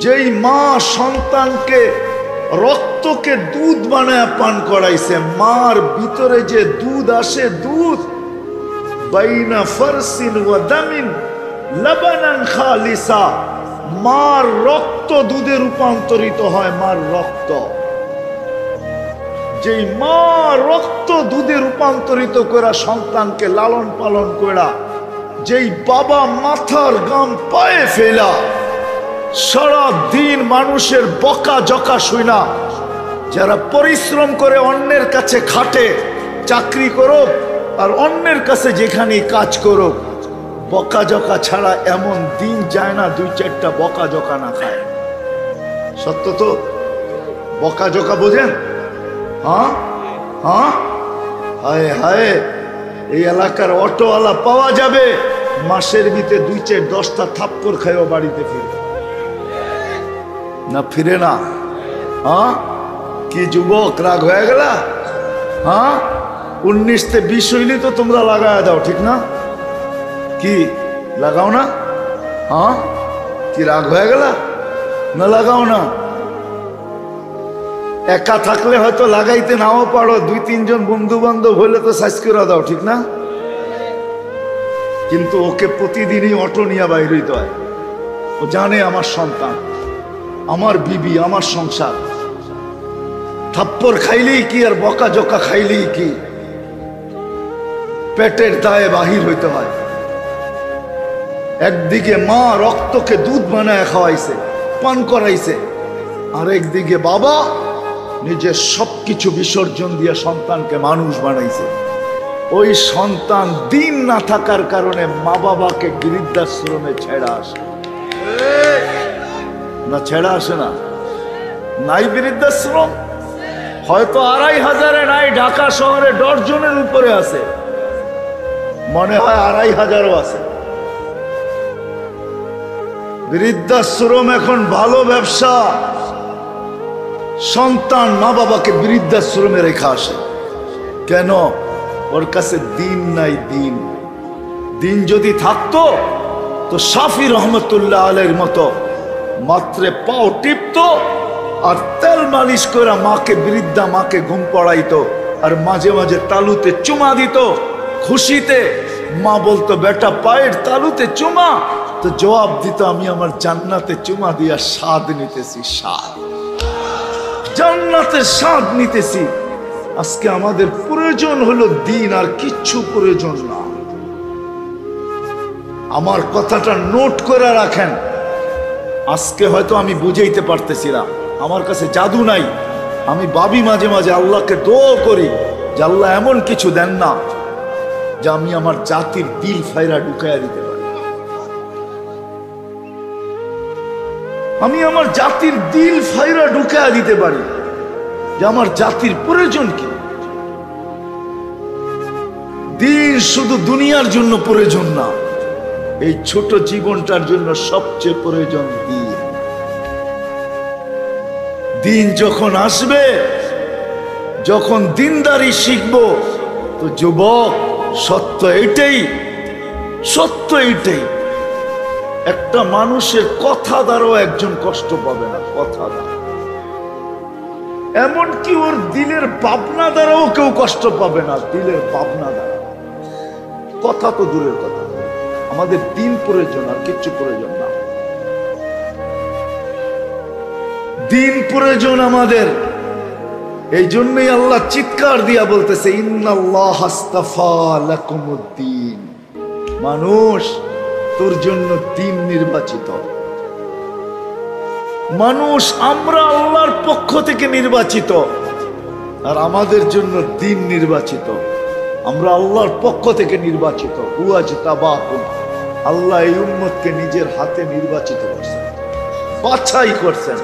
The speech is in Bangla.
যেই মা সন্তানকে রক্তকে দুধ বানায় পান করাইছে, মার ভিতরে যে দুধ আসে, দুধ বাইনা ফারসিন ওয়া দামিন লাবানান খালিসা, মার রক্ত দুধে রূপান্তরিত হয়। মার রক্ত, যেই মা রক্ত দুধে রূপান্তরিত করে সন্তানকে লালন পালন করা, যেই বাবা মাথার গাম পায়ে ফেলা, সারা দিন মানুষের বকা জকা শুনা, যারা পরিশ্রম করে অন্যের কাছে খাটে, চাকরি করো আর অন্যের কাছে যেখানে কাজ করো, বকা জকা ছাড়া এমন দিন যায় না 2-4টা বকা জকা না খায়। সত্য তো? বকা জকা বোঝেন? হ্যাঁ হ্যাঁ, হায় হায়, এই এলাকার অটোওয়ালা পাওয়া যাবে মাসের ভিতরে 2-4-10টা থাপ্পড় খায়ও বাড়িতে ফিরে না, ফিরে না। হ্যাঁ, কি যুবক রাগ হয়ে গেল? হ্যাঁ, 19-20 হইলে তো তোমরা লাগায় দাও, ঠিক না? কি লাগাও না? হ্যাঁ, কি রাগ হয়ে গেল? না লাগাও না। একা থাকলে হয়তো লাগাইতে নাও পারো, 2-3 জন বন্ধু বান্ধব হইলে তো সাইজ করে দাও, ঠিক না? কিন্তু ওকে প্রতিদিনই অটো নিয়ে বাইর হইতে হয়। ও জানে আমার সন্তান, আমার বিবি, আমার সংসার। থাপ্পড় খাইলেই কি আর বকা জকা খাইলেই কি, পেটের দায়ে বাহির হইতে হয়। একদিকে মা রক্তকে দুধ বানায় খাওয়াইছে, পান করাইছে, আর একদিকে বাবা নিজের সবকিছু বিসর্জন দিয়ে সন্তানকে মানুষ বানাইছে। ওই সন্তান দিন না থাকার কারণে মা বাবাকে বৃদ্ধাশ্রমে ছেড়া আসে না, ছেড়া আসে না? নাই বৃদ্ধাশ্রম? হয়তো 2500-এ নাই, ঢাকা শহরে ডজনের উপরে আছে, মনে হয় 2500ও আছে। বৃদ্ধাশ্রম এখন ভালো ব্যবসা। সন্তান মা বাবাকে বৃদ্ধাশ্রমে রেখে আসে কেন? ওর কাছে দিন নাই। দিন দিন যদি থাকতো তো শাফি রহমতুল্লাহ আলাইহির মতো মাত্রে পাও টিপতো আর তেল মালিশ করে মাকে, বৃদ্ধা মাকে ঘুম পড়াইতো, আর মাঝে মাঝে তালুতে চুমা দিত। খুশিতে মা বলতো, বেটা পায়ের তালুতে চুমা, তো জবাব দিত, আমি আমার জান্নাতে চুমা দিয়া স্বাদ নিতেছি, স্বাদ, জান্নাতের স্বাদ নিতেছি। আজকে আমাদের প্রয়োজন হলো দিন, আর কিচ্ছু প্রয়োজন না। আমার কথাটা নোট করে রাখেন। আজকে হয়তো আমি বুঝাইতে পারতেছি না, আমার কাছে জাদু নাই। আমি ভাবি মাঝে মাঝে আল্লাহকে দোয়া করি যে আল্লাহ এমন কিছু দেন না যে আমি আমার জাতির দিল ফাইরা ঢুকাইয়া দিতে পারি। আমি আমার জাতির দিল ফাইরা ঢুকাইয়া দিতে পারি যে আমার জাতির প্রয়োজন কি। দিন শুধু দুনিয়ার জন্য প্রয়োজন না, এই ছোট জীবনটার জন্য সবচেয়ে প্রয়োজন দিন। দিন যখন আসবে, যখন দিনদারি শিখবো, তো যুবক সত্য এটাই, সত্য এটাই, একটা মানুষের কথা দ্বারাও একজন কষ্ট পাবে না, কথা দ্বারা। এমনকি ওর দিলের ভাবনা দ্বারাও কেউ কষ্ট পাবে না, দিলের ভাবনা দ্বারা। কথা তো দূরের কথা, আমাদের দিন প্রয়োজন, আর কিচ্ছু প্রয়োজন না। দিন প্রয়োজন আমাদের। এই জন্যই আল্লাহ চিৎকার দিয়া বলতেছে, ইন্নাল্লাহ আস্তাফা লাকুমুদ্দিন, মানুষ তোর জন্য দিন নির্বাচিত। মানুষ আমরা আল্লাহর পক্ষ থেকে নির্বাচিত, আর আমাদের জন্য দিন নির্বাচিত। আমরা আল্লাহর পক্ষ থেকে নির্বাচিত। ওয়াজতাবাকুম, আল্লাহ এই উম্মতকে নিজের হাতে নির্বাচিত করছেন, বাছাই করছেন।